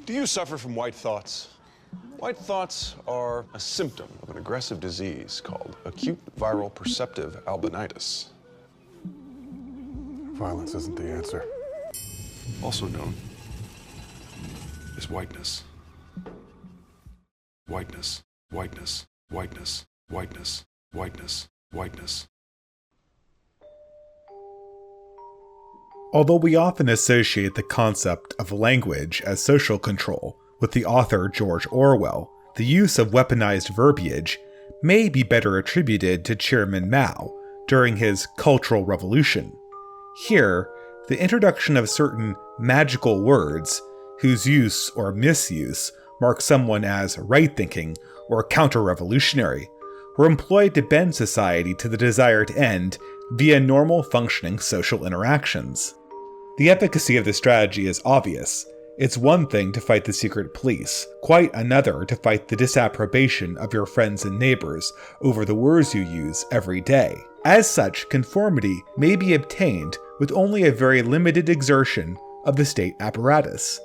Do you suffer from white thoughts? White thoughts are a symptom of an aggressive disease called acute viral perceptive albinitis. Violence isn't the answer. Also known as whiteness. Whiteness, whiteness, whiteness, whiteness, whiteness, whiteness. Although we often associate the concept of language as social control with the author George Orwell, the use of weaponized verbiage may be better attributed to Chairman Mao during his Cultural Revolution. Here, the introduction of certain magical words, whose use or misuse mark someone as right-thinking or counter-revolutionary, were employed to bend society to the desired end via normal functioning social interactions. The efficacy of this strategy is obvious. It's one thing to fight the secret police, quite another to fight the disapprobation of your friends and neighbors over the words you use every day. As such, conformity may be obtained with only a very limited exertion of the state apparatus.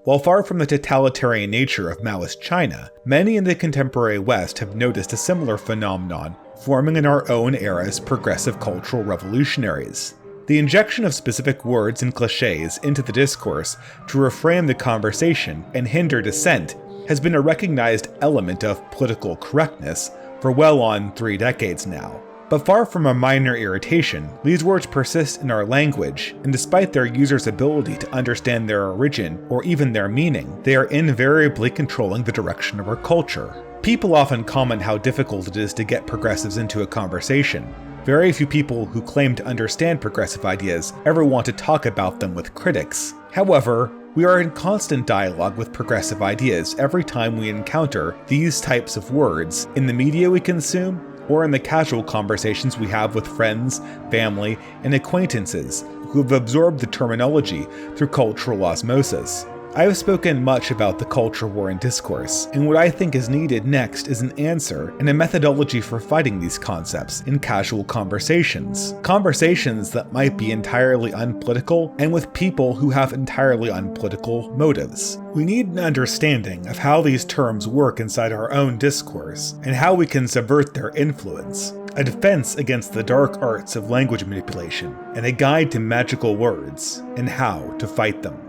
While far from the totalitarian nature of Maoist China, many in the contemporary West have noticed a similar phenomenon forming in our own era's progressive cultural revolutionaries. The injection of specific words and cliches into the discourse to reframe the conversation and hinder dissent has been a recognized element of political correctness for well on 3 decades now. But far from a minor irritation, these words persist in our language, and despite their users' ability to understand their origin or even their meaning, they are invariably controlling the direction of our culture. People often comment how difficult it is to get progressives into a conversation. Very few people who claim to understand progressive ideas ever want to talk about them with critics. However, we are in constant dialogue with progressive ideas every time we encounter these types of words in the media we consume or in the casual conversations we have with friends, family, and acquaintances who have absorbed the terminology through cultural osmosis. I have spoken much about the culture war in discourse, and what I think is needed next is an answer and a methodology for fighting these concepts in casual conversations. Conversations that might be entirely unpolitical and with people who have entirely unpolitical motives. We need an understanding of how these terms work inside our own discourse and how we can subvert their influence. A defense against the dark arts of language manipulation, and a guide to magical words and how to fight them.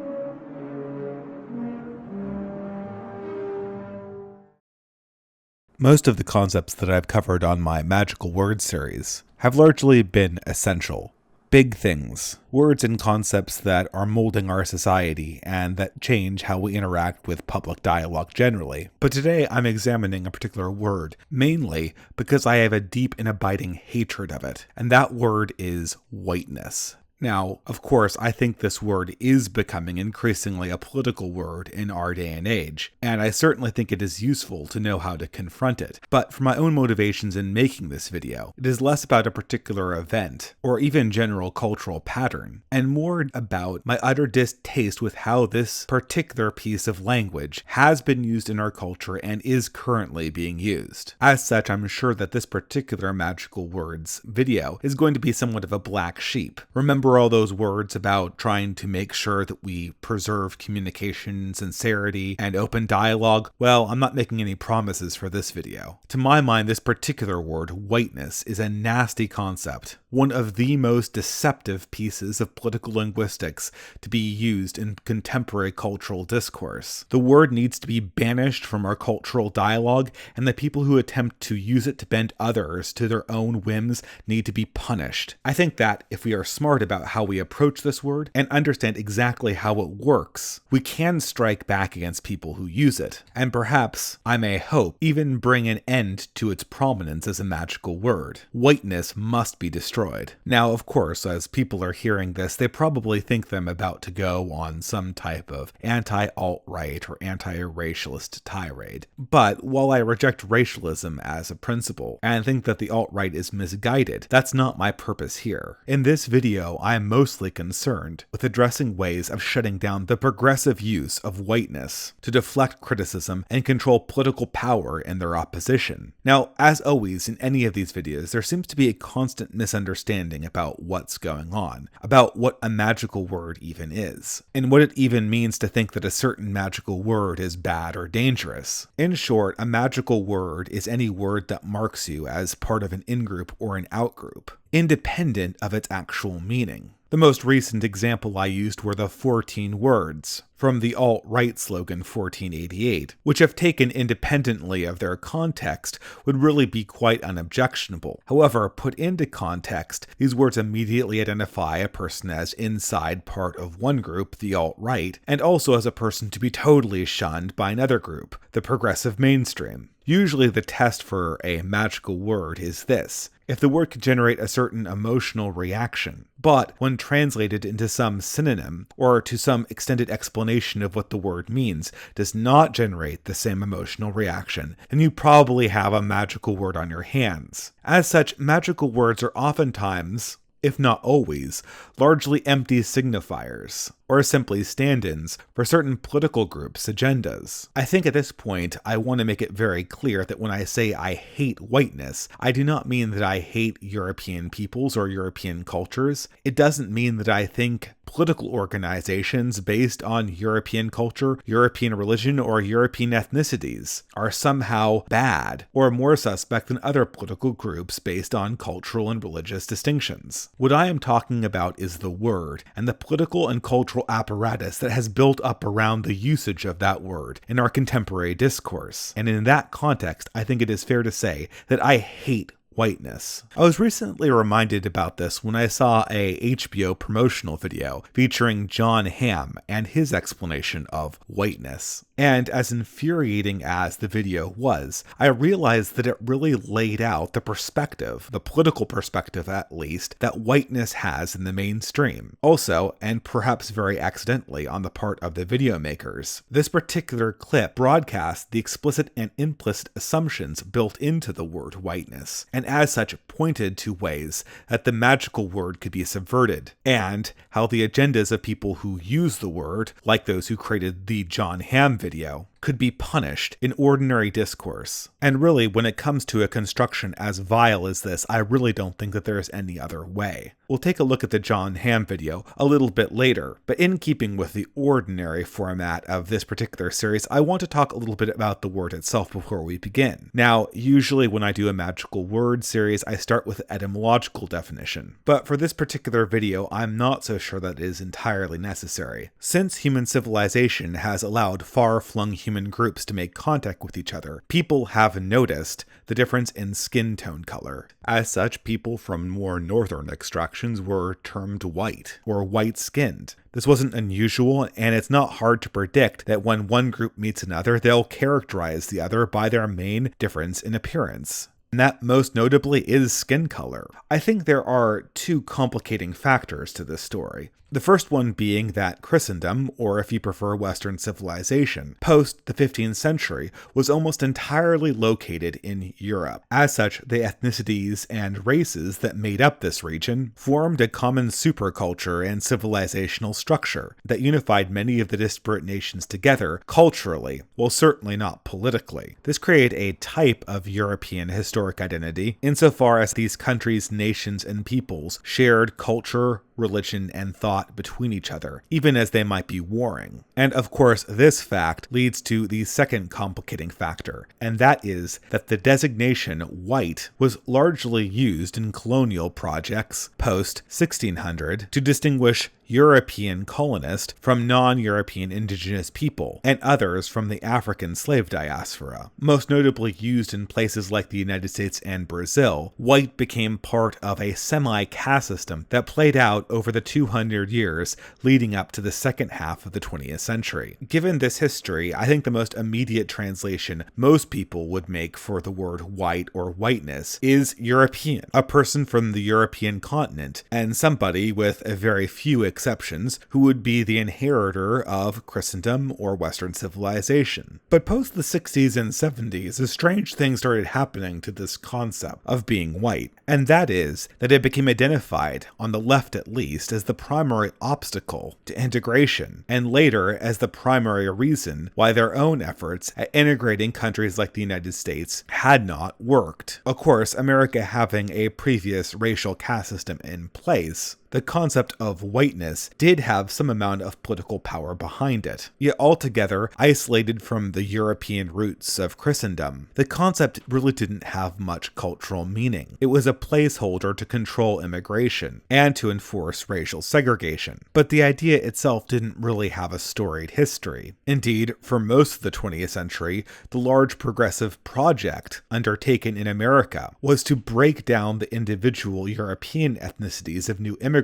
Most of the concepts that I've covered on my Magical Words series have largely been essential. Big things, words and concepts that are molding our society and that change how we interact with public dialogue generally. But today I'm examining a particular word, mainly because I have a deep and abiding hatred of it, and that word is whiteness. Now, of course, I think this word is becoming increasingly a political word in our day and age, and I certainly think it is useful to know how to confront it. But for my own motivations in making this video, it is less about a particular event, or even general cultural pattern, and more about my utter distaste with how this particular piece of language has been used in our culture and is currently being used. As such, I'm sure that this particular Magical Words video is going to be somewhat of a black sheep. Remember all those words about trying to make sure that we preserve communication, sincerity, and open dialogue? Well, I'm not making any promises for this video. To my mind, this particular word, whiteness, is a nasty concept, one of the most deceptive pieces of political linguistics to be used in contemporary cultural discourse. The word needs to be banished from our cultural dialogue, and the people who attempt to use it to bend others to their own whims need to be punished. I think that if we are smart about how we approach this word and understand exactly how it works, we can strike back against people who use it, and perhaps, I may hope, even bring an end to its prominence as a magical word. Whiteness must be destroyed. Now, of course, as people are hearing this, they probably think them about to go on some type of anti-alt-right or anti-racialist tirade. But while I reject racialism as a principle and think that the alt-right is misguided, that's not my purpose here. In this video, I am mostly concerned with addressing ways of shutting down the progressive use of whiteness to deflect criticism and control political power in their opposition. Now, as always in any of these videos, there seems to be a constant misunderstanding about what's going on, about what a magical word even is, and what it even means to think that a certain magical word is bad or dangerous. In short, a magical word is any word that marks you as part of an in-group or an out-group, independent of its actual meaning. The most recent example I used were the 14 words from the alt-right slogan 1488, which if taken independently of their context would really be quite unobjectionable. However, put into context, these words immediately identify a person as inside part of one group, the alt-right, and also as a person to be totally shunned by another group, the progressive mainstream. Usually the test for a magical word is this: if the word could generate a certain emotional reaction, but when translated into some synonym or to some extended explanation of what the word means does not generate the same emotional reaction, then you probably have a magical word on your hands. As such, magical words are oftentimes, if not always, largely empty signifiers, or simply stand-ins for certain political groups' agendas. I think at this point, I want to make it very clear that when I say I hate whiteness, I do not mean that I hate European peoples or European cultures. It doesn't mean that I think political organizations based on European culture, European religion, or European ethnicities are somehow bad or more suspect than other political groups based on cultural and religious distinctions. What I am talking about is the word and the political and cultural apparatus that has built up around the usage of that word in our contemporary discourse. And in that context, I think it is fair to say that I hate whiteness. I was recently reminded about this when I saw a HBO promotional video featuring Jon Hamm and his explanation of whiteness. And as infuriating as the video was, I realized that it really laid out the perspective, the political perspective at least, that whiteness has in the mainstream. Also, and perhaps very accidentally on the part of the video makers, this particular clip broadcasts the explicit and implicit assumptions built into the word whiteness, and as such pointed to ways that the magical word could be subverted, and how the agendas of people who use the word, like those who created the Jon Hamm video, could be punished in ordinary discourse. And really, when it comes to a construction as vile as this, I really don't think that there is any other way. We'll take a look at the Jon Hamm video a little bit later, but in keeping with the ordinary format of this particular series, I want to talk a little bit about the word itself before we begin. Now, usually when I do a magical word series, I start with etymological definition, but for this particular video, I'm not so sure that it is entirely necessary. Since human civilization has allowed far-flung human groups to make contact with each other, people have noticed the difference in skin tone color. As such, people from more northern extractions were termed white, or white-skinned. This wasn't unusual, and it's not hard to predict that when one group meets another, they'll characterize the other by their main difference in appearance. And that most notably is skin color. I think there are two complicating factors to this story. The first one being that Christendom, or if you prefer Western civilization, post the 15th century was almost entirely located in Europe. As such, the ethnicities and races that made up this region formed a common superculture and civilizational structure that unified many of the disparate nations together culturally, while certainly not politically. This created a type of European historic identity, insofar as these countries, nations, and peoples shared culture, religion, and thought between each other, even as they might be warring. And of course, this fact leads to the second complicating factor, and that is that the designation white was largely used in colonial projects post-1600 to distinguish European colonist from non-European indigenous people, and others from the African slave diaspora. Most notably used in places like the United States and Brazil, white became part of a semi-caste system that played out over the 200 years leading up to the second half of the 20th century. Given this history, I think the most immediate translation most people would make for the word white or whiteness is European, a person from the European continent, and somebody with a very few exceptions, who would be the inheritor of Christendom or Western civilization. But post the 60s and 70s, a strange thing started happening to this concept of being white, and that is that it became identified, on the left at least, as the primary obstacle to integration, and later as the primary reason why their own efforts at integrating countries like the United States had not worked. Of course, America having a previous racial caste system in place, the concept of whiteness did have some amount of political power behind it. Yet altogether, isolated from the European roots of Christendom, the concept really didn't have much cultural meaning. It was a placeholder to control immigration and to enforce racial segregation. But the idea itself didn't really have a storied history. Indeed, for most of the 20th century, the large progressive project undertaken in America was to break down the individual European ethnicities of new immigrants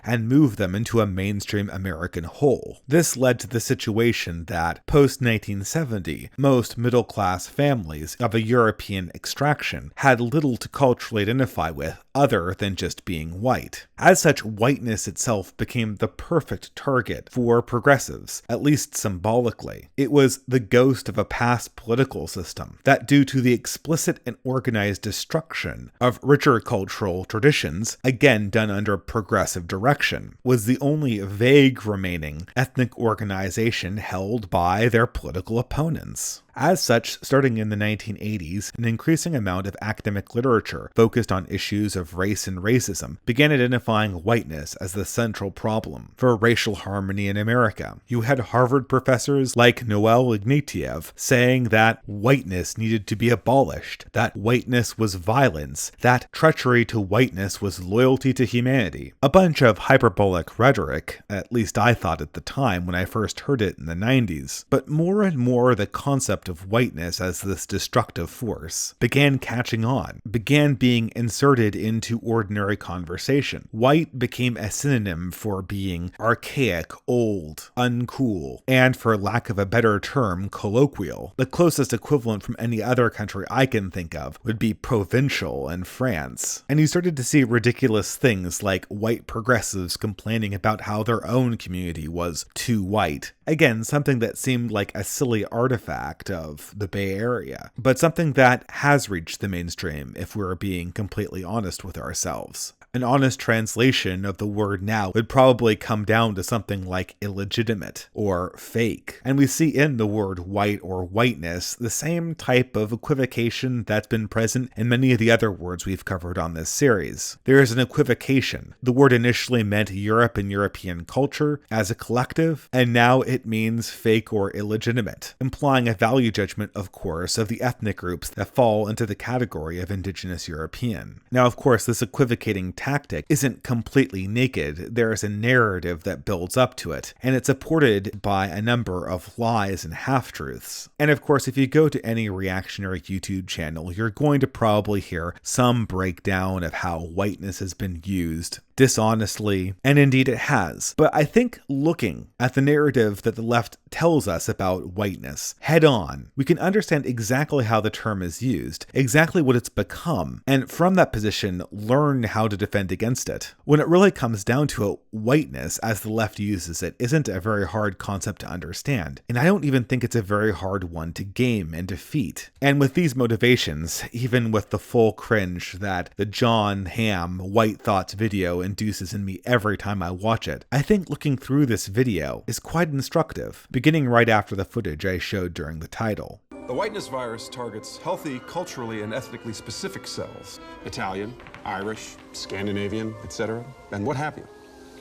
and move them into a mainstream American whole. This led to the situation that, post-1970, most middle-class families of a European extraction had little to culturally identify with other than just being white. As such, whiteness itself became the perfect target for progressives, at least symbolically. It was the ghost of a past political system that, due to the explicit and organized destruction of richer cultural traditions, again done under progressive direction, was the only vague remaining ethnic organization held by their political opponents. As such, starting in the 1980s, an increasing amount of academic literature focused on issues of race and racism began identifying whiteness as the central problem for racial harmony in America. You had Harvard professors like Noel Ignatieff saying that whiteness needed to be abolished, that whiteness was violence, that treachery to whiteness was loyalty to humanity. A bunch of hyperbolic rhetoric, at least I thought at the time when I first heard it in the 90s. But more and more the concept of whiteness as this destructive force began catching on, began being inserted into ordinary conversation. White became a synonym for being archaic, old, uncool, and, for lack of a better term, colloquial. The closest equivalent from any other country I can think of would be provincial in France. And you started to see ridiculous things like white progressives complaining about how their own community was too white. Again, something that seemed like a silly artifact of the Bay Area, but something that has reached the mainstream if we're being completely honest with ourselves. An honest translation of the word now would probably come down to something like illegitimate or fake. And we see in the word white or whiteness the same type of equivocation that's been present in many of the other words we've covered on this series. There is an equivocation. The word initially meant Europe and European culture as a collective, and now it means fake or illegitimate, implying a value judgment, of course, of the ethnic groups that fall into the category of indigenous European. Now, of course, this equivocating tactic isn't completely naked. There is a narrative that builds up to it, and it's supported by a number of lies and half-truths. And of course, if you go to any reactionary YouTube channel, you're going to probably hear some breakdown of how whiteness has been used dishonestly, and indeed it has. But I think looking at the narrative that the left tells us about whiteness head on, we can understand exactly how the term is used, exactly what it's become, and from that position, learn how to defend against it. When it really comes down to it, whiteness, as the left uses it, isn't a very hard concept to understand, and I don't even think it's a very hard one to game and defeat. And with these motivations, even with the full cringe that the John Hamm White Thoughts video induces in me every time I watch it, I think looking through this video is quite instructive, beginning right after the footage I showed during the title. The whiteness virus targets healthy, culturally and ethnically specific cells. Italian, Irish, Scandinavian, etc., and what have you.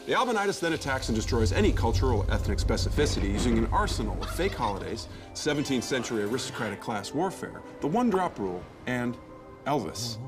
The albinitis then attacks and destroys any cultural or ethnic specificity using an arsenal of fake holidays, 17th century aristocratic class warfare, the one-drop rule, and Elvis.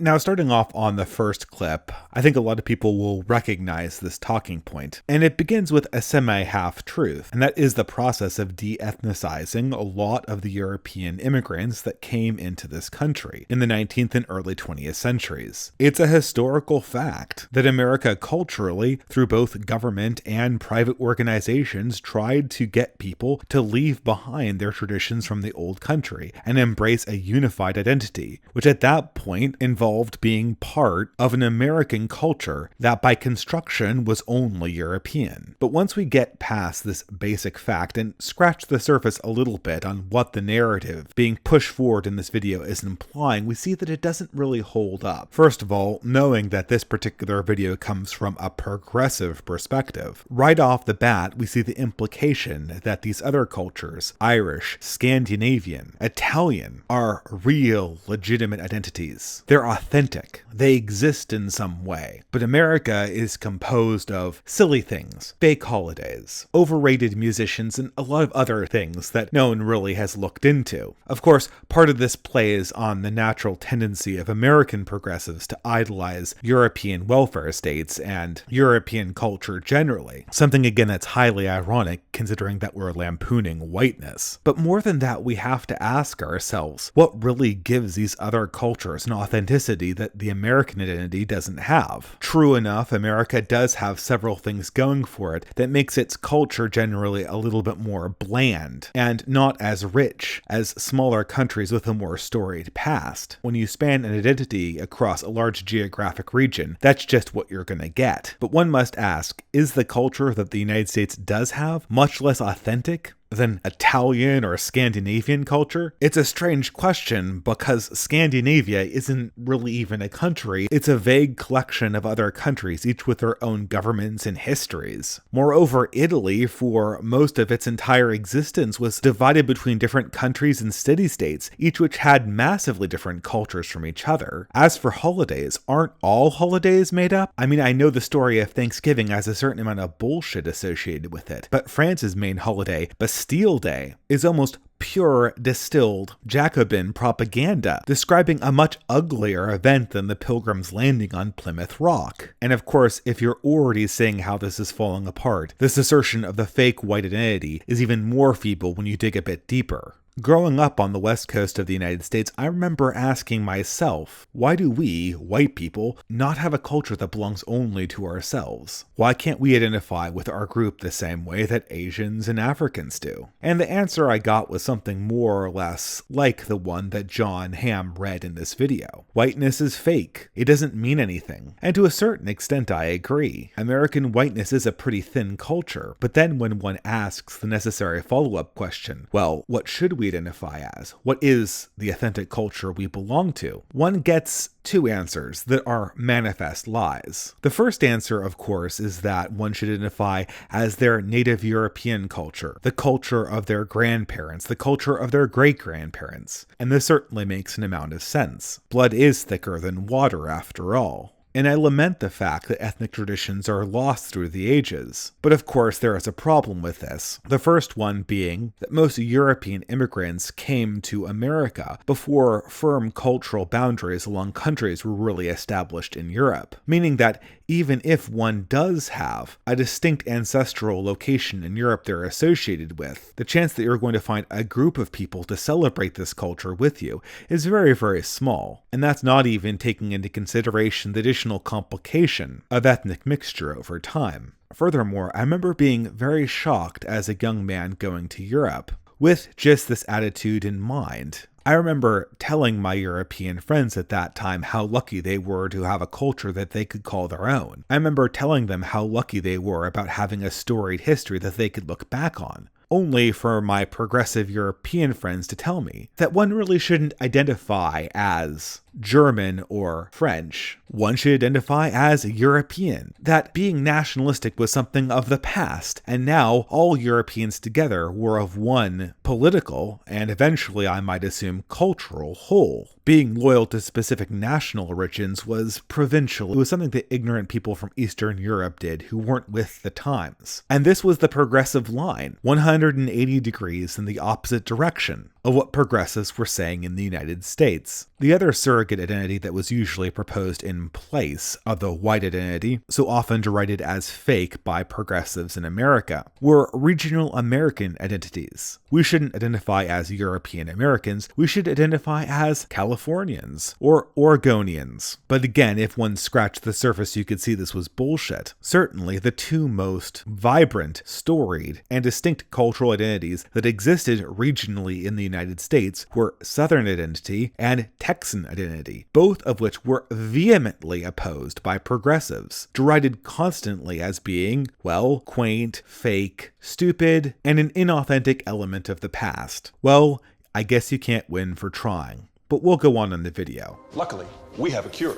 Now, starting off on the first clip, I think a lot of people will recognize this talking point, and it begins with a semi-half-truth, and that is the process of de-ethnicizing a lot of the European immigrants that came into this country in the 19th and early 20th centuries. It's a historical fact that America culturally, through both government and private organizations, tried to get people to leave behind their traditions from the old country and embrace a unified identity, which at that point involved involved being part of an American culture that by construction was only European. But once we get past this basic fact and scratch the surface a little bit on what the narrative being pushed forward in this video is implying, we see that it doesn't really hold up. First of all, knowing that this particular video comes from a progressive perspective, right off the bat, we see the implication that these other cultures, Irish, Scandinavian, Italian, are real, legitimate identities. They're authentic. They exist in some way. But America is composed of silly things, fake holidays, overrated musicians, and a lot of other things that no one really has looked into. Of course, part of this plays on the natural tendency of American progressives to idolize European welfare states and European culture generally. Something again that's highly ironic considering that we're lampooning whiteness. But more than that, we have to ask ourselves, what really gives these other cultures an authenticity that the American identity doesn't have? True enough, America does have several things going for it that makes its culture generally a little bit more bland and not as rich as smaller countries with a more storied past. When you span an identity across a large geographic region, that's just what you're going to get. But one must ask, is the culture that the United States does have much less authentic than Italian or Scandinavian culture? It's a strange question because Scandinavia isn't really even a country. It's a vague collection of other countries, each with their own governments and histories. Moreover, Italy, for most of its entire existence, was divided between different countries and city-states, each which had massively different cultures from each other. As for holidays, aren't all holidays made up? I mean, I know the story of Thanksgiving has a certain amount of bullshit associated with it, but France's main holiday, Bastille Day, is almost pure distilled Jacobin propaganda, describing a much uglier event than the Pilgrims landing on Plymouth Rock. And of course, if you're already seeing how this is falling apart, this assertion of the fake white identity is even more feeble when you dig a bit deeper. Growing up on the west coast of the United States, I remember asking myself, why do we, white people, not have a culture that belongs only to ourselves? Why can't we identify with our group the same way that Asians and Africans do? And the answer I got was something more or less like the one that John Hamm read in this video. Whiteness is fake. It doesn't mean anything. And to a certain extent, I agree. American whiteness is a pretty thin culture. But then when one asks the necessary follow-up question, well, what should we identify as? What is the authentic culture we belong to? One gets two answers that are manifest lies. The first answer, of course, is that one should identify as their native European culture, the culture of their grandparents, the culture of their great-grandparents. And this certainly makes an amount of sense. Blood is thicker than water, after all. And I lament the fact that ethnic traditions are lost through the ages. But of course there is a problem with this. The first one being that most European immigrants came to America before firm cultural boundaries along countries were really established in Europe. Meaning that even if one does have a distinct ancestral location in Europe they're associated with, the chance that you're going to find a group of people to celebrate this culture with you is very, very small. And that's not even taking into consideration the additional complication of ethnic mixture over time. Furthermore, I remember being very shocked as a young man going to Europe with just this attitude in mind. I remember telling my European friends at that time how lucky they were to have a culture that they could call their own. I remember telling them how lucky they were about having a storied history that they could look back on. Only for my progressive European friends to tell me that one really shouldn't identify as German or French. One should identify as European, that being nationalistic was something of the past, and now all Europeans together were of one political, and eventually I might assume cultural, whole. Being loyal to specific national origins was provincial. It was something that ignorant people from Eastern Europe did who weren't with the times. And this was the progressive line, 180 degrees in the opposite direction of what progressives were saying in the United States. The other surrogate identity that was usually proposed in place of the white identity, so often derided as fake by progressives in America, were regional American identities. We shouldn't identify as European Americans, we should identify as Californians or Oregonians. But again, if one scratched the surface, you could see this was bullshit. Certainly, the two most vibrant, storied, and distinct cultural identities that existed regionally in the United States were Southern identity and Texan identity, both of which were vehemently opposed by progressives, derided constantly as being, well, quaint, fake, stupid, and an inauthentic element of the past. Well, I guess you can't win for trying, but we'll go on in the video. Luckily, we have a cure.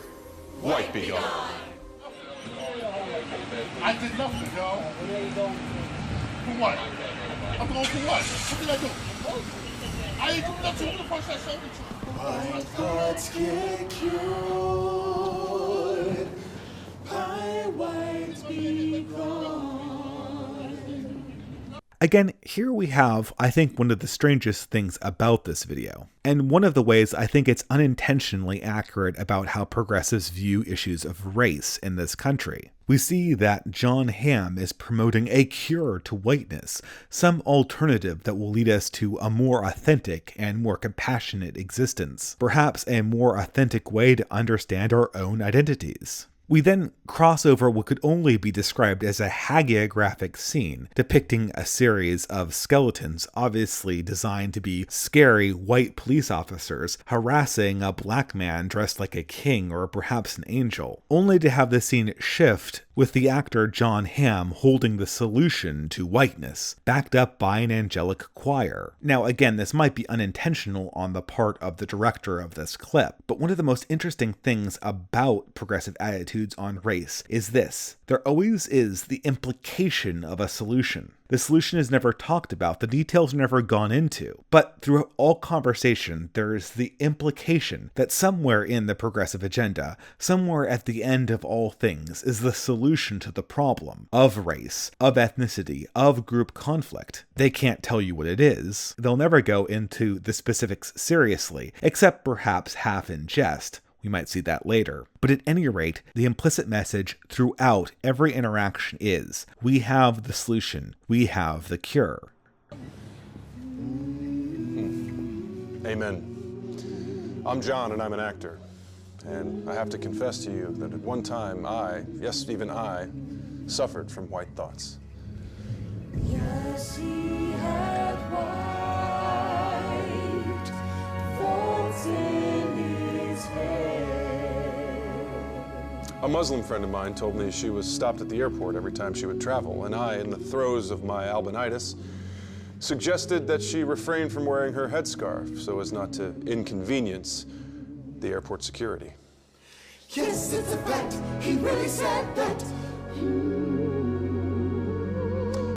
White be gone. I did nothing, y'all. Where you going? For what? I'm going for what? What did I do? I ain't do nothing. Who the fuck that showed me to? My thoughts get cured. My white be gone. Again, here we have, I think, one of the strangest things about this video, and one of the ways I think it's unintentionally accurate about how progressives view issues of race in this country. We see that Jon Hamm is promoting a cure to whiteness, some alternative that will lead us to a more authentic and more compassionate existence, perhaps a more authentic way to understand our own identities. We then cross over what could only be described as a hagiographic scene, depicting a series of skeletons obviously designed to be scary white police officers harassing a black man dressed like a king or perhaps an angel, only to have the scene shift with the actor Jon Hamm holding the solution to whiteness, backed up by an angelic choir. Now again, this might be unintentional on the part of the director of this clip, but one of the most interesting things about progressive attitudes on race is this. There always is the implication of a solution. The solution is never talked about, the details are never gone into, but throughout all conversation, there is the implication that somewhere in the progressive agenda, somewhere at the end of all things, is the solution to the problem of race, of ethnicity, of group conflict. They can't tell you what it is. They'll never go into the specifics seriously, except perhaps half in jest. We might see that later. But at any rate, the implicit message throughout every interaction is, we have the solution, we have the cure. Amen. I'm John and I'm an actor. And I have to confess to you that at one time I, yes, even I, suffered from white thoughts. Yes, he had white thoughts in his head. A Muslim friend of mine told me she was stopped at the airport every time she would travel, and I, in the throes of my albinitis, suggested that she refrain from wearing her headscarf so as not to inconvenience the airport security. Yes, it's a fact. He really said that.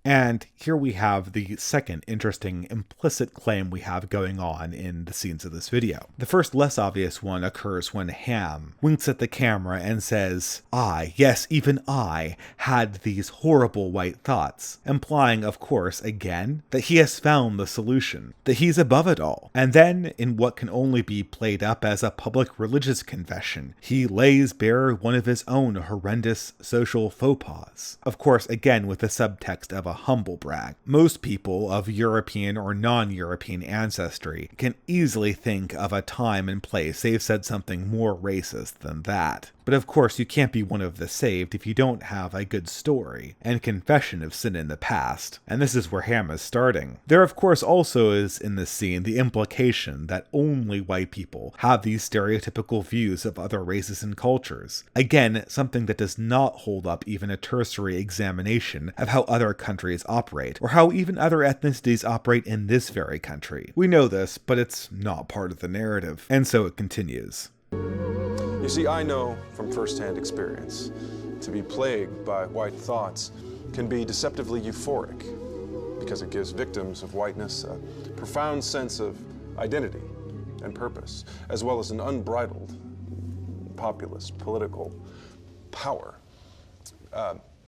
And here we have the second interesting implicit claim we have going on in the scenes of this video. The first less obvious one occurs when Hamm winks at the camera and says, I, yes, even I, had these horrible white thoughts, implying, of course, again, that he has found the solution, that he's above it all. And then, in what can only be played up as a public religious confession, he lays bare one of his own horrendous social faux pas. Of course, again, with the subtext of a humble brag. Most people of European or non-European ancestry can easily think of a time and place they've said something more racist than that. But of course, you can't be one of the saved if you don't have a good story and confession of sin in the past. And this is where Hamm is starting. There, of course, also is in this scene the implication that only white people have these stereotypical views of other races and cultures. Again, something that does not hold up even a cursory examination of how other countries operate, or how even other ethnicities operate in this very country. We know this, but it's not part of the narrative. And so it continues. You see, I know from firsthand experience, to be plagued by white thoughts can be deceptively euphoric because it gives victims of whiteness a profound sense of identity and purpose, as well as an unbridled populist political power.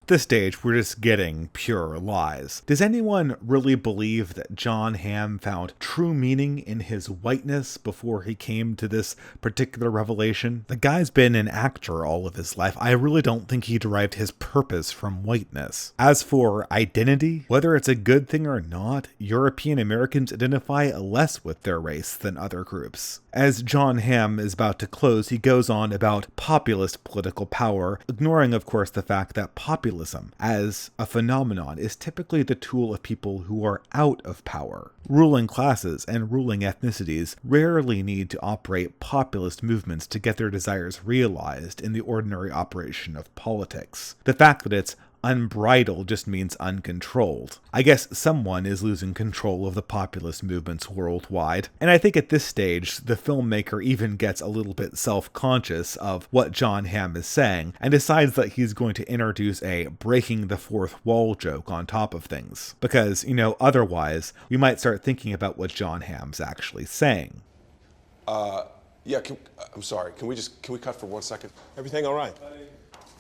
This stage, we're just getting pure lies. Does anyone really believe that Jon Hamm found true meaning in his whiteness before he came to this particular revelation? The guy's been an actor all of his life. I really don't think he derived his purpose from whiteness. As for identity, whether it's a good thing or not, European Americans identify less with their race than other groups. As Jon Hamm is about to close, he goes on about populist political power, ignoring, of course, the fact that populism populism as a phenomenon is typically the tool of people who are out of power. Ruling classes and ruling ethnicities rarely need to operate populist movements to get their desires realized in the ordinary operation of politics. The fact that it's unbridled just means uncontrolled. I guess someone is losing control of the populist movements worldwide, and I think at this stage, the filmmaker even gets a little bit self-conscious of what Jon Hamm is saying, and decides that he's going to introduce a breaking the fourth wall joke on top of things. Because, otherwise, we might start thinking about what Jon Hamm's actually saying. Yeah, I'm sorry, can we cut for 1 second? Everything all right?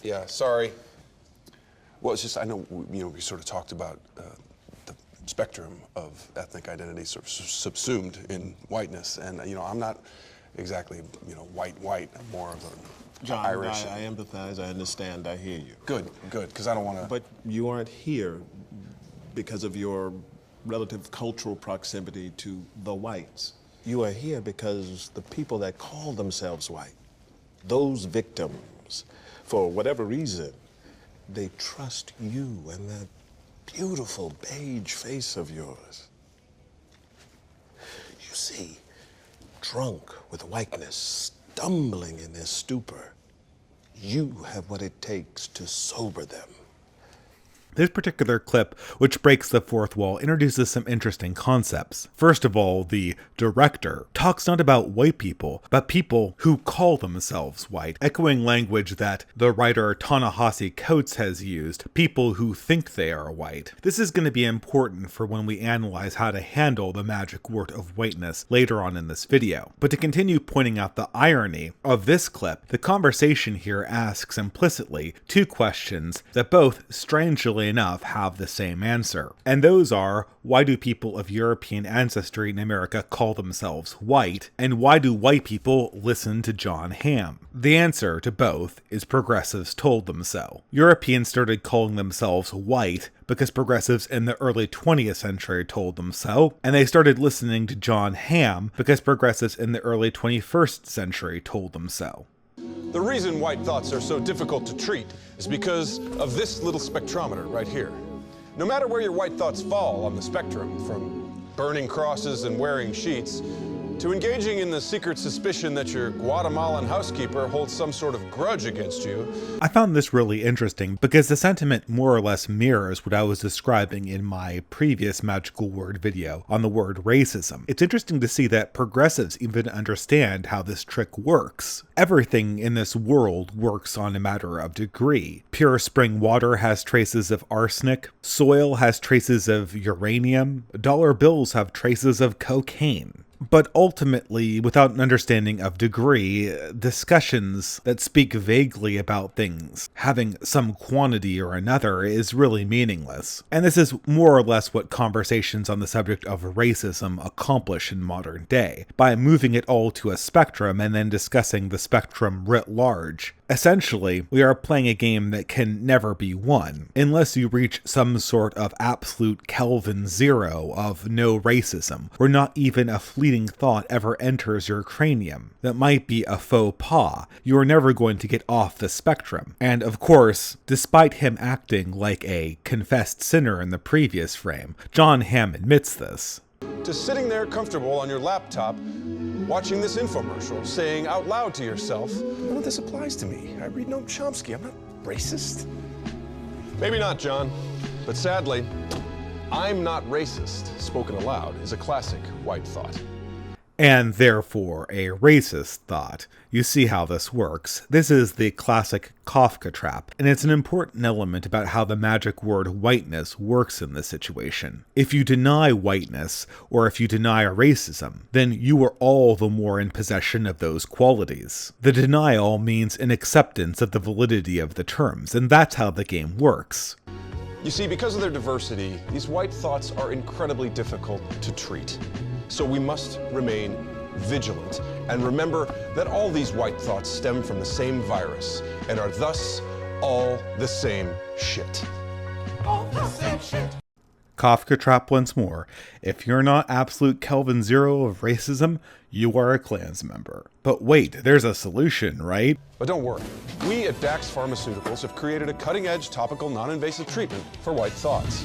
Yeah, sorry. Well, it's just, I know, we sort of talked about the spectrum of ethnic identity sort of subsumed in whiteness, and, I'm not exactly, white, I'm more of a John, Irish. I empathize, I understand, I hear you. Good, because I don't want to... But you aren't here because of your relative cultural proximity to the whites. You are here because the people that call themselves white, those victims, for whatever reason, they trust you and that beautiful beige face of yours. You see, drunk with whiteness, stumbling in their stupor, you have what it takes to sober them. This particular clip, which breaks the fourth wall, introduces some interesting concepts. First of all, the director talks not about white people, but people who call themselves white, echoing language that the writer Ta-Nehisi Coates has used, people who think they are white. This is going to be important for when we analyze how to handle the magic word of whiteness later on in this video. But to continue pointing out the irony of this clip, the conversation here asks implicitly two questions that both, strangely enough, have the same answer. And those are, why do people of European ancestry in America call themselves white? And why do white people listen to Jon Hamm? The answer to both is progressives told them so. Europeans started calling themselves white because progressives in the early 20th century told them so, and they started listening to Jon Hamm because progressives in the early 21st century told them so. The reason white thoughts are so difficult to treat is because of this little spectrometer right here. No matter where your white thoughts fall on the spectrum, from burning crosses and wearing sheets, to engaging in the secret suspicion that your Guatemalan housekeeper holds some sort of grudge against you. I found this really interesting because the sentiment more or less mirrors what I was describing in my previous magical word video on the word racism. It's interesting to see that progressives even understand how this trick works. Everything in this world works on a matter of degree. Pure spring water has traces of arsenic, soil has traces of uranium, dollar bills have traces of cocaine. But ultimately, without an understanding of degree, discussions that speak vaguely about things having some quantity or another is really meaningless. And this is more or less what conversations on the subject of racism accomplish in modern day, by moving it all to a spectrum and then discussing the spectrum writ large. Essentially, we are playing a game that can never be won, unless you reach some sort of absolute Kelvin zero of no racism, where not even a fleeting thought ever enters your cranium. That might be a faux pas. You are never going to get off the spectrum. And of course, despite him acting like a confessed sinner in the previous frame, Jon Hamm admits this. To sitting there comfortable on your laptop, watching this infomercial, saying out loud to yourself, none of this applies to me. I read Noam Chomsky. I'm not racist. Maybe not, John, but sadly, I'm not racist, spoken aloud, is a classic white thought. And therefore a racist thought. You see how this works. This is the classic Kafka trap, and it's an important element about how the magic word whiteness works in this situation. If you deny whiteness, or if you deny racism, then you are all the more in possession of those qualities. The denial means an acceptance of the validity of the terms, and that's how the game works. You see, because of their diversity, these white thoughts are incredibly difficult to treat. So we must remain vigilant and remember that all these white thoughts stem from the same virus and are thus all the same shit. All the same shit. Kafka trap once more. If you're not absolute Kelvin Zero of racism, you are a Klans member. But wait, there's a solution, right? But don't worry. We at Dax Pharmaceuticals have created a cutting-edge topical non-invasive treatment for white thoughts.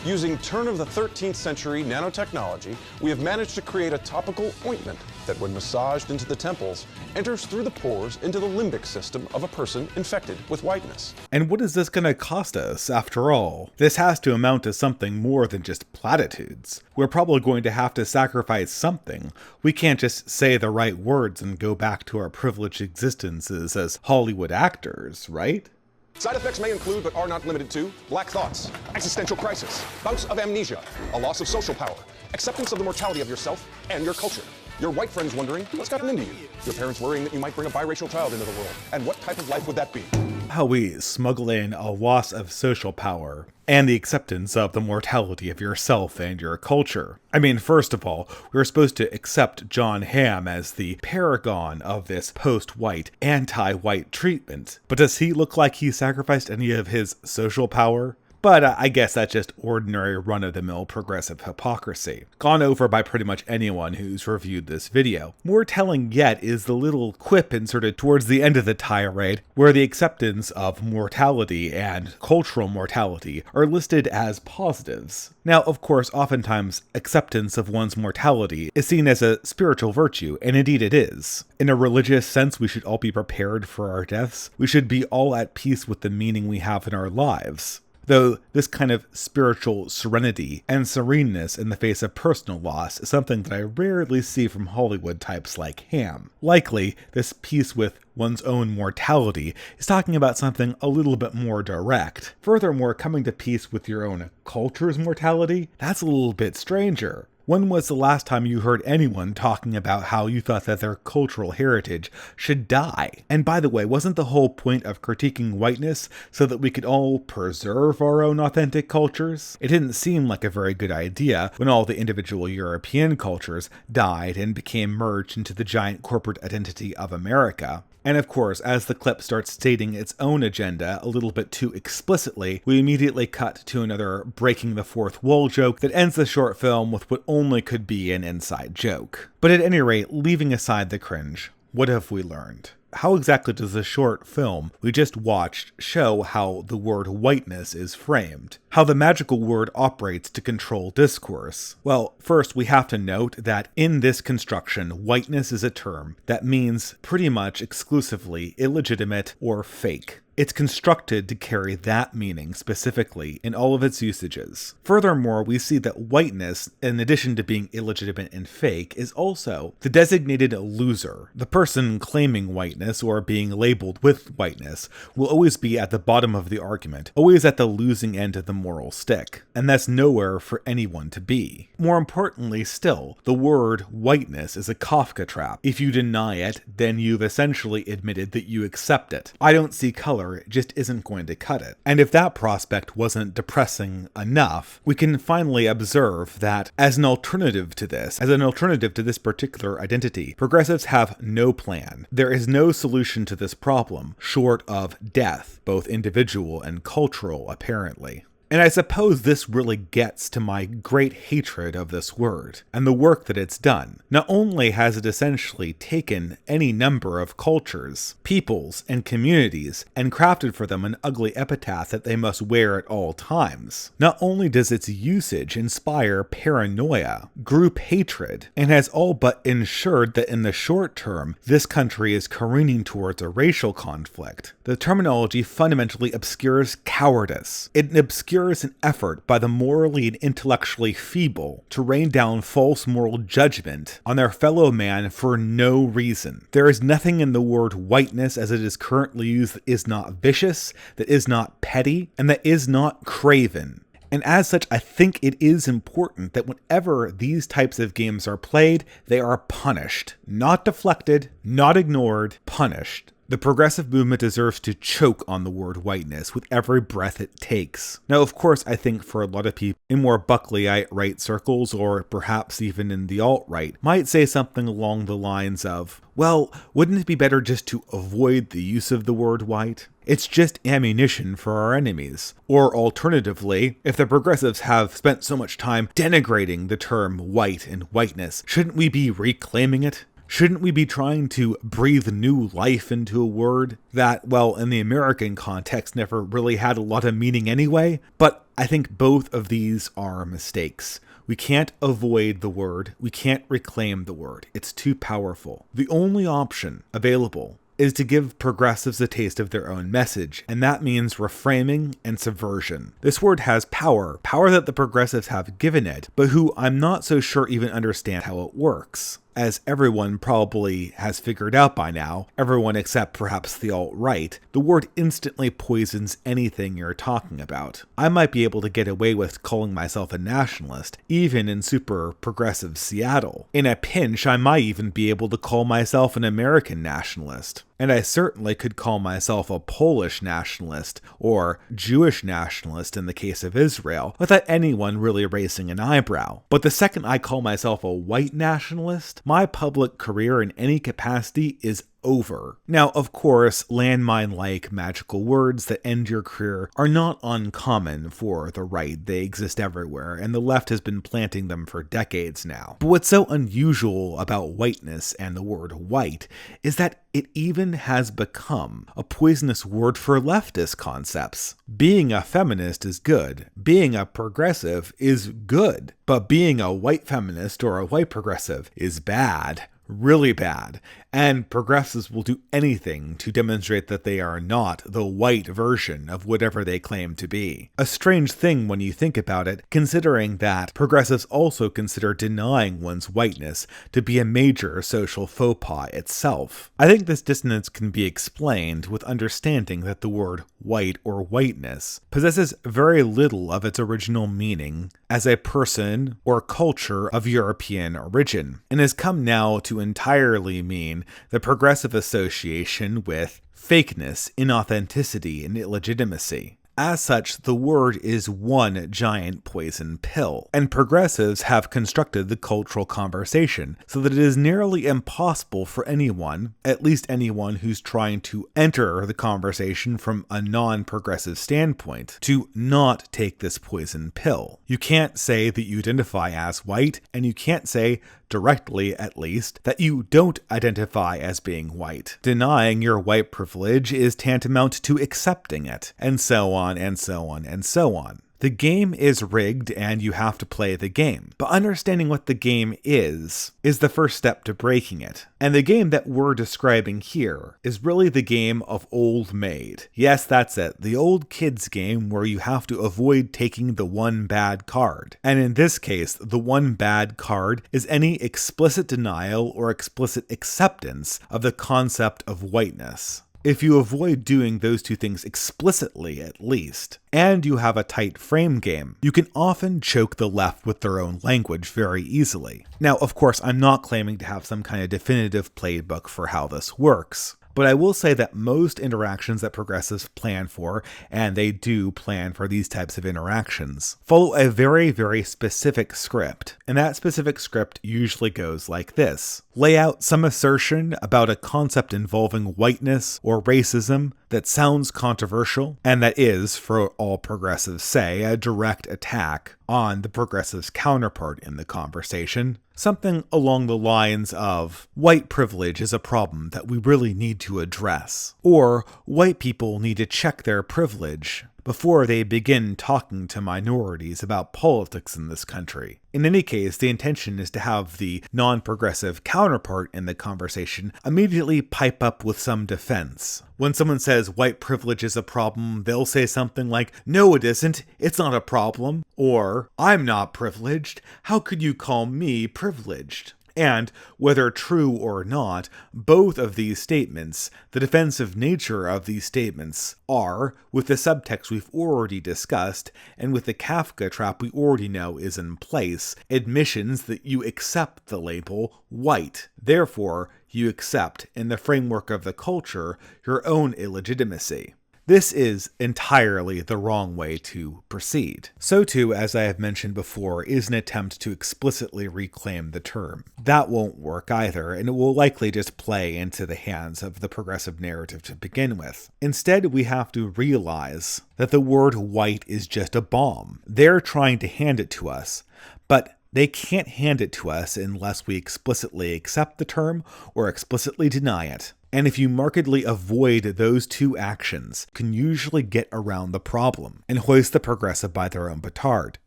Using turn of the 13th century nanotechnology, we have managed to create a topical ointment that, when massaged into the temples, enters through the pores into the limbic system of a person infected with whiteness. And what is this going to cost us, after all? This has to amount to something more than just platitudes. We're probably going to have to sacrifice something. We can't just say the right words and go back to our privileged existences as Hollywood actors, right? Side effects may include, but are not limited to, black thoughts, existential crisis, bouts of amnesia, a loss of social power, acceptance of the mortality of yourself and your culture. Your white friends wondering what's gotten into you. Your parents worrying that you might bring a biracial child into the world. And what type of life would that be? How we smuggle in a loss of social power and the acceptance of the mortality of yourself and your culture. I mean, first of all, we were supposed to accept John Hamm as the paragon of this post-white, anti-white treatment. But does he look like he sacrificed any of his social power? But I guess that's just ordinary run-of-the-mill progressive hypocrisy, gone over by pretty much anyone who's reviewed this video. More telling yet is the little quip inserted towards the end of the tirade, where the acceptance of mortality and cultural mortality are listed as positives. Now, of course, oftentimes, acceptance of one's mortality is seen as a spiritual virtue, and indeed it is. In a religious sense, we should all be prepared for our deaths. We should be all at peace with the meaning we have in our lives. Though this kind of spiritual serenity and sereneness in the face of personal loss is something that I rarely see from Hollywood types like Hamm. Likely, this peace with one's own mortality is talking about something a little bit more direct. Furthermore, coming to peace with your own culture's mortality, that's a little bit stranger. When was the last time you heard anyone talking about how you thought that their cultural heritage should die? And by the way, wasn't the whole point of critiquing whiteness so that we could all preserve our own authentic cultures? It didn't seem like a very good idea when all the individual European cultures died and became merged into the giant corporate identity of America. And of course, as the clip starts stating its own agenda a little bit too explicitly, we immediately cut to another breaking the fourth wall joke that ends the short film with what only could be an inside joke. But at any rate, leaving aside the cringe, what have we learned? How exactly does the short film we just watched show how the word whiteness is framed? How the magical word operates to control discourse? Well, first we have to note that in this construction, whiteness is a term that means pretty much exclusively illegitimate or fake. It's constructed to carry that meaning specifically in all of its usages. Furthermore, we see that whiteness, in addition to being illegitimate and fake, is also the designated loser. The person claiming whiteness or being labeled with whiteness will always be at the bottom of the argument, always at the losing end of the moral stick, and that's nowhere for anyone to be. More importantly still, the word whiteness is a Kafka trap. If you deny it, then you've essentially admitted that you accept it. I don't see color, it just isn't going to cut it. And if that prospect wasn't depressing enough, we can finally observe that as an alternative to this particular identity, progressives have no plan. There is no solution to this problem, short of death, both individual and cultural, apparently. And I suppose this really gets to my great hatred of this word, and the work that it's done. Not only has it essentially taken any number of cultures, peoples, and communities, and crafted for them an ugly epitaph that they must wear at all times. Not only does its usage inspire paranoia, group hatred, and has all but ensured that in the short term, this country is careening towards a racial conflict. The terminology fundamentally obscures cowardice. It obscures an effort by the morally and intellectually feeble to rain down false moral judgment on their fellow man for no reason. There is nothing in the word whiteness as it is currently used that is not vicious, that is not petty, and that is not craven. And as such, I think it is important that whenever these types of games are played, they are punished. Not deflected, not ignored, punished. The progressive movement deserves to choke on the word whiteness with every breath it takes. Now, of course, I think for a lot of people in more Buckleyite right circles, or perhaps even in the alt-right, might say something along the lines of, well, wouldn't it be better just to avoid the use of the word white? It's just ammunition for our enemies. Or alternatively, if the progressives have spent so much time denigrating the term white and whiteness, shouldn't we be reclaiming it? Shouldn't we be trying to breathe new life into a word that, well, in the American context, never really had a lot of meaning anyway? But I think both of these are mistakes. We can't avoid the word. We can't reclaim the word. It's too powerful. The only option available is to give progressives a taste of their own message, and that means reframing and subversion. This word has power that the progressives have given it, but who I'm not so sure even understand how it works. As everyone probably has figured out by now, everyone except perhaps the alt-right, the word instantly poisons anything you're talking about. I might be able to get away with calling myself a nationalist, even in super progressive Seattle. In a pinch, I might even be able to call myself an American nationalist. And I certainly could call myself a Polish nationalist, or Jewish nationalist in the case of Israel, without anyone really raising an eyebrow. But the second I call myself a white nationalist, my public career in any capacity is over. Now, of course, landmine-like magical words that end your career are not uncommon for the right. They exist everywhere, and the left has been planting them for decades now. But what's so unusual about whiteness and the word white is that it even has become a poisonous word for leftist concepts. Being a feminist is good. Being a progressive is good. But being a white feminist or a white progressive is bad. Really bad, and progressives will do anything to demonstrate that they are not the white version of whatever they claim to be. A strange thing when you think about it, considering that progressives also consider denying one's whiteness to be a major social faux pas itself. I think this dissonance can be explained with understanding that the word white or whiteness possesses very little of its original meaning as a person or culture of European origin, and has come now to entirely mean the progressive association with fakeness, inauthenticity, and illegitimacy. As such, the word is one giant poison pill, and progressives have constructed the cultural conversation so that it is nearly impossible for anyone, at least anyone who's trying to enter the conversation from a non-progressive standpoint, to not take this poison pill. You can't say that you identify as white, and you can't say, directly at least, that you don't identify as being white. Denying your white privilege is tantamount to accepting it, and so on and so on and so on. The game is rigged and you have to play the game. But understanding what the game is the first step to breaking it. And the game that we're describing here is really the game of Old Maid. Yes, that's it. The old kids game where you have to avoid taking the one bad card. And in this case, the one bad card is any explicit denial or explicit acceptance of the concept of whiteness. If you avoid doing those two things explicitly, at least, and you have a tight frame game, you can often choke the left with their own language very easily. Now, of course, I'm not claiming to have some kind of definitive playbook for how this works. But I will say that most interactions that progressives plan for, and they do plan for these types of interactions, follow a very, very specific script. And that specific script usually goes like this. Lay out some assertion about a concept involving whiteness or racism that sounds controversial, and that is, for all progressives say, a direct attack on the progressive's counterpart in the conversation. Something along the lines of, white privilege is a problem that we really need to address, or white people need to check their privilege before they begin talking to minorities about politics in this country. In any case, the intention is to have the non-progressive counterpart in the conversation immediately pipe up with some defense. When someone says white privilege is a problem, they'll say something like, "No, it isn't. It's not a problem." Or, "I'm not privileged. How could you call me privileged?" And, whether true or not, both of these statements, the defensive nature of these statements, are, with the subtext we've already discussed, and with the Kafka trap we already know is in place, admissions that you accept the label white. Therefore, You accept, in the framework of the culture, your own illegitimacy. This is entirely the wrong way to proceed. So too, as I have mentioned before, is an attempt to explicitly reclaim the term. That won't work either, and it will likely just play into the hands of the progressive narrative to begin with. Instead, we have to realize that the word white is just a bomb. They're trying to hand it to us, but they can't hand it to us unless we explicitly accept the term or explicitly deny it. And if you markedly avoid those two actions, can usually get around the problem and hoist the progressive by their own petard.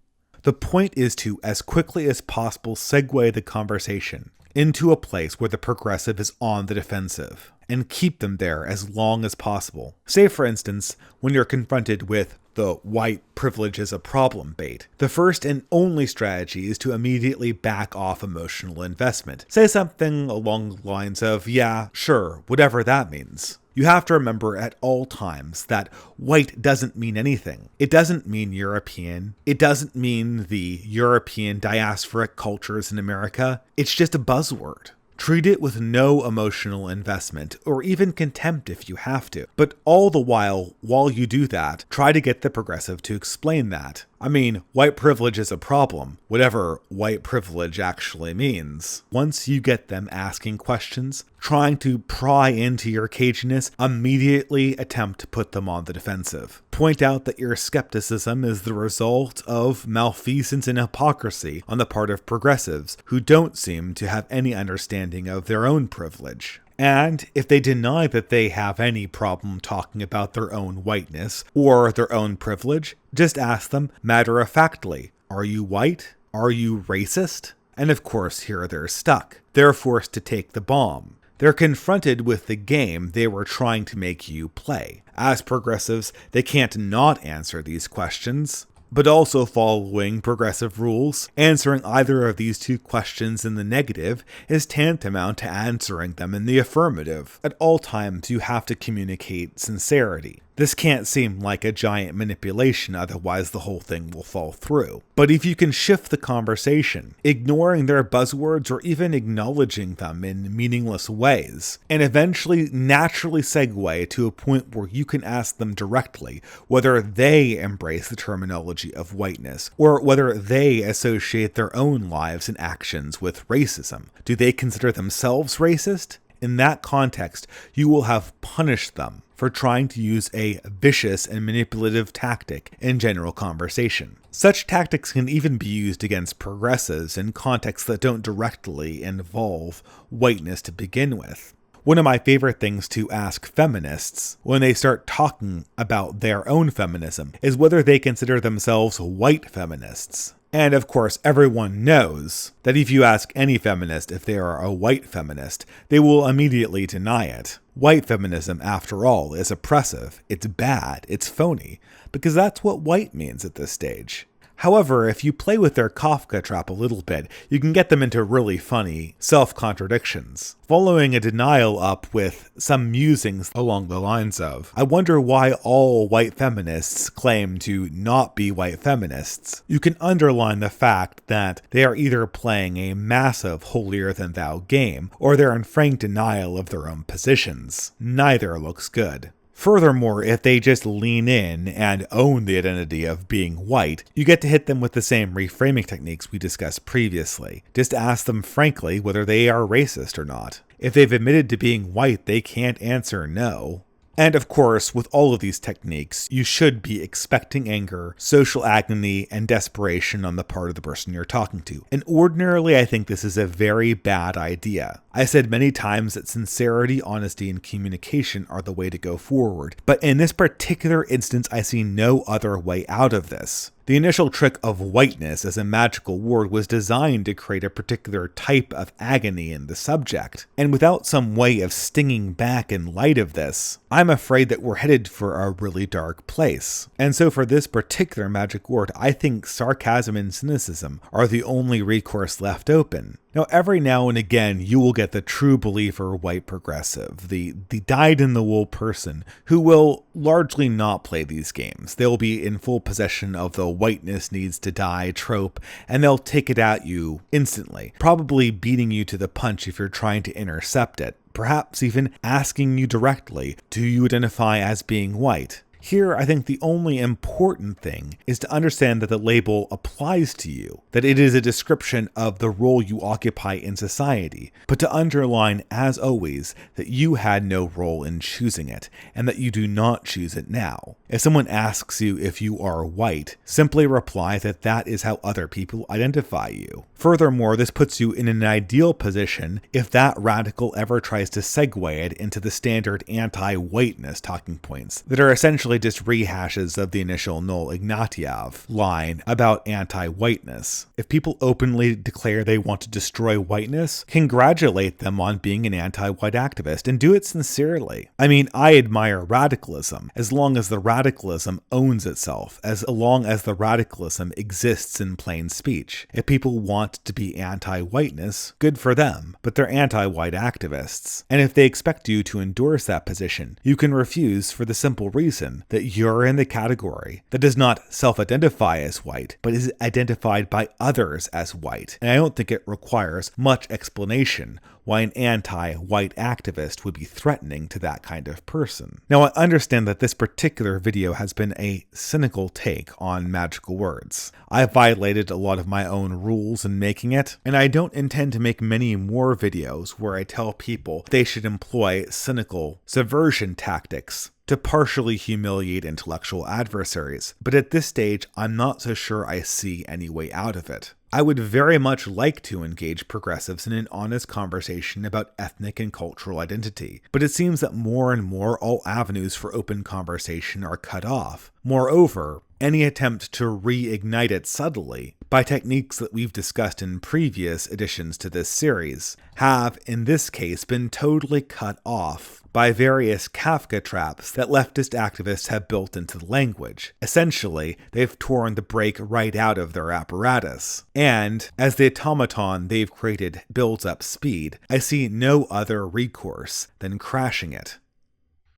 The point is to, as quickly as possible, segue the conversation into a place where the progressive is on the defensive, and keep them there as long as possible. Say, for instance, when you're confronted with the white privilege is a problem bait. The first and only strategy is to immediately back off emotional investment. Say something along the lines of, yeah, sure, whatever that means. You have to remember at all times that white doesn't mean anything. It doesn't mean European. It doesn't mean the European diasporic cultures in America. It's just a buzzword. Treat it with no emotional investment, or even contempt if you have to. But all the while you do that, try to get the progressive to explain that. I mean, white privilege is a problem, whatever white privilege actually means. Once you get them asking questions, trying to pry into your caginess, immediately attempt to put them on the defensive. Point out that your skepticism is the result of malfeasance and hypocrisy on the part of progressives who don't seem to have any understanding of their own privilege. And if they deny that they have any problem talking about their own whiteness or their own privilege, just ask them matter-of-factly, are you white? Are you racist? And of course, here they're stuck. They're forced to take the bomb. They're confronted with the game they were trying to make you play. As progressives, they can't not answer these questions. But also following progressive rules, answering either of these two questions in the negative is tantamount to answering them in the affirmative. At all times, you have to communicate sincerity. This can't seem like a giant manipulation, otherwise the whole thing will fall through. But if you can shift the conversation, ignoring their buzzwords or even acknowledging them in meaningless ways, and eventually naturally segue to a point where you can ask them directly whether they embrace the terminology of whiteness, or whether they associate their own lives and actions with racism. Do they consider themselves racist? In that context, you will have punished them for trying to use a vicious and manipulative tactic in general conversation. Such tactics can even be used against progressives in contexts that don't directly involve whiteness to begin with. One of my favorite things to ask feminists when they start talking about their own feminism is whether they consider themselves white feminists. And of course, everyone knows that if you ask any feminist if they are a white feminist, they will immediately deny it. White feminism, after all, is oppressive, it's bad, it's phony, because that's what white means at this stage. However, if you play with their Kafka trap a little bit, you can get them into really funny self-contradictions. Following a denial up with some musings along the lines of, I wonder why all white feminists claim to not be white feminists. You can underline the fact that they are either playing a massive holier-than-thou game, or they're in frank denial of their own positions. Neither looks good. Furthermore, if they just lean in and own the identity of being white, you get to hit them with the same reframing techniques we discussed previously. Just ask them frankly whether they are racist or not. If they've admitted to being white, they can't answer no. And of course, with all of these techniques, you should be expecting anger, social agony, and desperation on the part of the person you're talking to. And ordinarily, I think this is a very bad idea. I said many times that sincerity, honesty, and communication are the way to go forward. But in this particular instance, I see no other way out of this. The initial trick of whiteness as a magical word was designed to create a particular type of agony in the subject, and without some way of stinging back in light of this, I'm afraid that we're headed for a really dark place. And so for this particular magic word, I think sarcasm and cynicism are the only recourse left open. Now, every now and again, you will get the true believer white progressive, the dyed-in-the-wool person who will largely not play these games. They'll be in full possession of the whiteness needs to die trope, and they'll take it at you instantly, probably beating you to the punch if you're trying to intercept it, perhaps even asking you directly, do you identify as being white? Here, I think the only important thing is to understand that the label applies to you, that it is a description of the role you occupy in society, but to underline, as always, that you had no role in choosing it, and that you do not choose it now. If someone asks you if you are white, simply reply that that is how other people identify you. Furthermore, this puts you in an ideal position if that radical ever tries to segue it into the standard anti-whiteness talking points that are essentially just rehashes of the initial Null Ignatieff line about anti-whiteness. If people openly declare they want to destroy whiteness, congratulate them on being an anti-white activist and do it sincerely. I mean, I admire radicalism as long as the radicalism owns itself, as long as the radicalism exists in plain speech. If people want to be anti-whiteness, good for them, but they're anti-white activists. And if they expect you to endorse that position, you can refuse for the simple reason that you're in the category that does not self-identify as white, but is identified by others as white. And I don't think it requires much explanation why an anti-white activist would be threatening to that kind of person. Now, I understand that this particular video has been a cynical take on magical words. I violated a lot of my own rules in making it, and I don't intend to make many more videos where I tell people they should employ cynical subversion tactics to partially humiliate intellectual adversaries, but at this stage, I'm not so sure I see any way out of it. I would very much like to engage progressives in an honest conversation about ethnic and cultural identity, but it seems that more and more all avenues for open conversation are cut off. Moreover, any attempt to reignite it subtly by techniques that we've discussed in previous editions to this series have, in this case, been totally cut off by various Kafka traps that leftist activists have built into the language. Essentially, they've torn the brake right out of their apparatus. And as the automaton they've created builds up speed, I see no other recourse than crashing it.